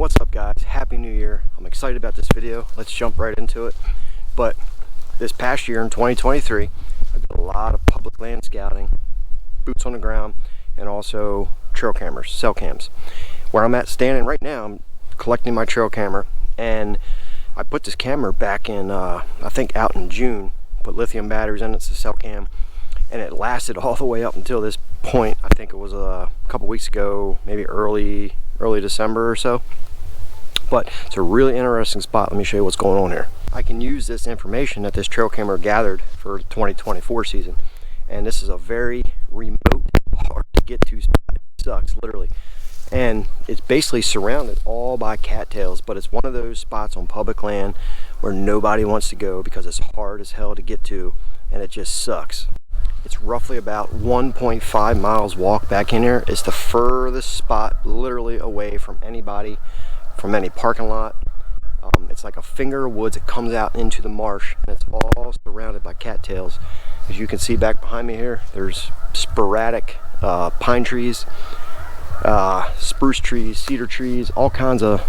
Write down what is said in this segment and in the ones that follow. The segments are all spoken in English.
What's up guys, happy new year. I'm excited about this video. Let's jump right into it. But this past year in 2023 I did a lot of public land scouting, boots on the ground, and also trail cameras, cell cams. Where I'm at standing right now, I'm collecting my trail camera, and I put this camera back in I think out in June, put lithium batteries in it. It's a cell cam, and it lasted all the way up until this point. I think it was a couple weeks ago, maybe early December or so. But it's a really interesting spot. Let me show you what's going on here. I can use this information that this trail camera gathered for the 2024 season, and this is a very remote, hard to get to spot. It sucks, literally. And it's basically surrounded all by cattails, but it's one of those spots on public land where nobody wants to go because it's hard as hell to get to, and it just sucks. It's roughly about 1.5 miles walk back in here. It's the furthest spot literally away from anybody, from any parking lot. It's like a finger of woods. It comes out into the marsh, and it's all surrounded by cattails. As you can see back behind me here, there's sporadic pine trees, spruce trees, cedar trees, all kinds of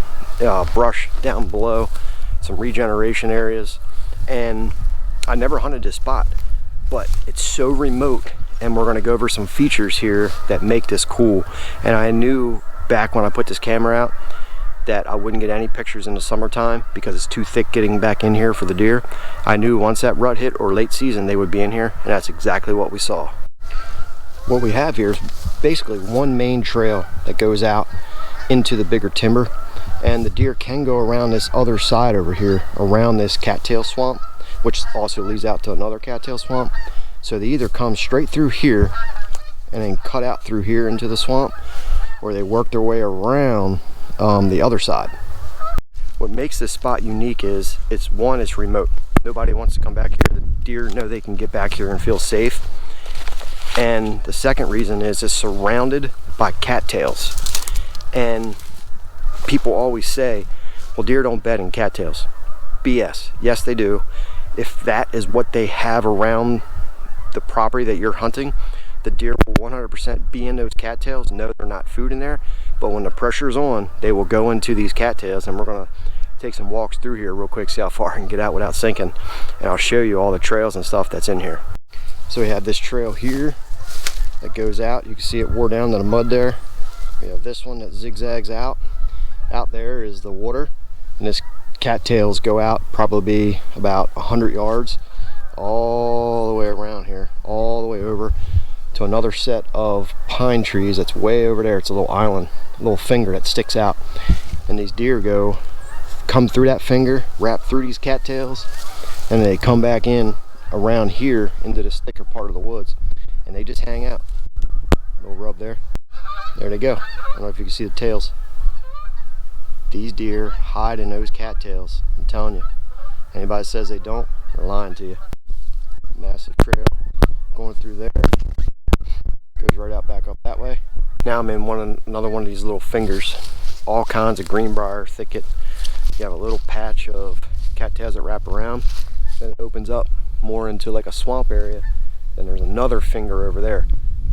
brush down below, some regeneration areas. And I never hunted this spot, but it's so remote, and we're going to go over some features here that make this cool. And I knew back when I put this camera out that I wouldn't get any pictures in the summertime because it's too thick getting back in here for the deer. I knew once that rut hit or late season they would be in here, and that's exactly what we saw. What we have here is basically one main trail that goes out into the bigger timber, and the deer can go around this other side over here, around this cattail swamp, which also leads out to another cattail swamp. So they either come straight through here and then cut out through here into the swamp, or they work their way around the other side. What makes this spot unique is it's remote. Nobody wants to come back here. The deer know they can get back here and feel safe. And the second reason is it's surrounded by cattails. And people always say, well, deer don't bed in cattails. BS. Yes, they do. If that is what they have around the property that you're hunting, the deer will 100% be in those cattails. No, they're not food in there, but when the pressure's on, they will go into these cattails. And we're gonna take some walks through here real quick, see how far I can get out without sinking, and I'll show you all the trails and stuff that's in here. So we have this trail here that goes out. You can see it wore down to the mud there. We have this one that zigzags out. Out there is the water, and this cattails go out probably about 100 yards all the way around here, all the way over to another set of pine trees that's way over there. It's a little island, a little finger that sticks out, and these deer come through that finger, wrap through these cattails, and they come back in around here into this thicker part of the woods, and they just hang out. A little rub there. There they go. I don't know if you can see the tails. These deer hide in those cattails. I'm telling you. Anybody that says they don't, they're lying to you. Massive trail going through there. Goes right out back up that way. Now I'm in another one of these little fingers. All kinds of greenbrier thicket. You have a little patch of cattails that wrap around. Then it opens up more into like a swamp area. Then there's another finger over there.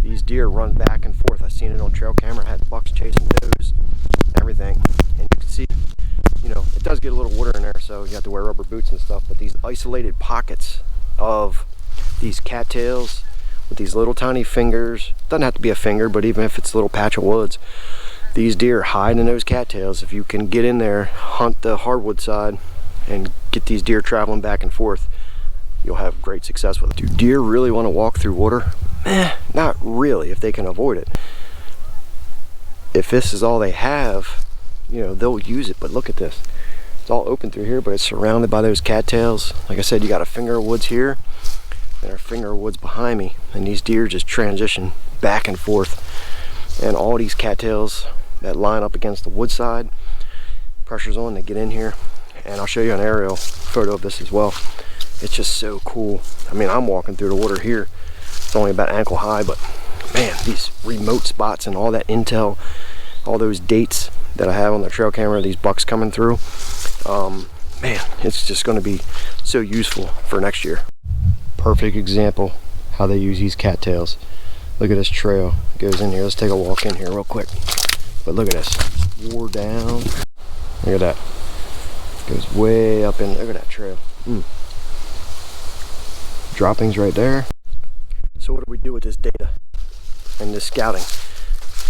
These deer run back and forth. I've seen it on trail camera. I had bucks chasing does, everything. And you can see, you know, it does get a little water in there, so you have to wear rubber boots and stuff. But these isolated pockets of these cattails with these little tiny fingers, doesn't have to be a finger, but even if it's a little patch of woods, these deer hide in those cattails. If you can get in there, hunt the hardwood side, and get these deer traveling back and forth, you'll have great success with it. Do deer really want to walk through water? Not really, if they can avoid it. If this is all they have, you know, they'll use it. But look at this. It's all open through here, but it's surrounded by those cattails. Like I said, you got a finger of woods here, and a finger of woods behind me, and these deer just transition back and forth. And all these cattails that line up against the wood side, pressure's on, they get in here. And I'll show you an aerial photo of this as well. It's just so cool. I mean, I'm walking through the water here. It's only about ankle high, but man, these remote spots and all that intel, all those dates that I have on the trail camera, these bucks coming through, man, it's just going to be so useful for next year. Perfect example how they use these cattails. Look at this trail. It goes in here. Let's take a walk in here real quick. But look at this. Wore down. Look at that. Goes way up in, look at that trail. Droppings right there. So what do we do with this data and this scouting?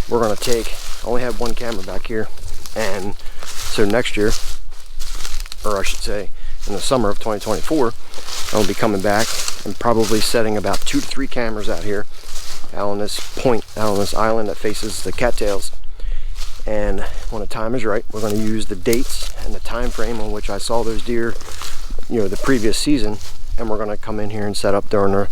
We're gonna take, I only have one camera back here, and so next year, or I should say in the summer of 2024, I'll be coming back and probably setting about 2 to 3 cameras out here, out on this point, out on this island that faces the cattails. And when the time is right, we're going to use the dates and the time frame on which I saw those deer, you know, the previous season, and we're going to come in here and set up during the,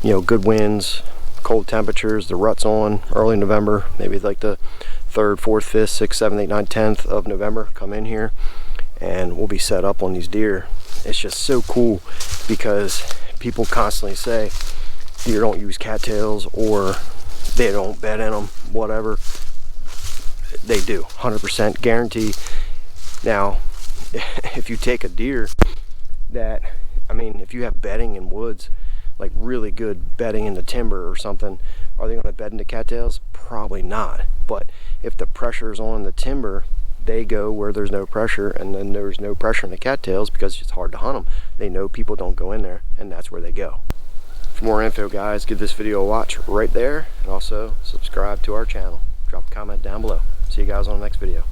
you know, good winds, cold temperatures, the rut's on early November, maybe like the 3rd, 4th, 5th, 6th, 7th, 8th, 9th, 10th of November. Come in here and we'll be set up on these deer. It's just so cool because people constantly say deer don't use cattails or they don't bed in them, whatever. They do, 100% guarantee. Now, if you take a deer that, I mean, if you have bedding in woods, like really good bedding in the timber or something, are they going to bed into cattails? Probably not. But if the pressure's on the timber, they go where there's no pressure, and then there's no pressure in the cattails because it's hard to hunt them. They know people don't go in there, and that's where they go. For more info, guys, give this video a watch right there, and also subscribe to our channel. Drop a comment down below. See you guys on the next video.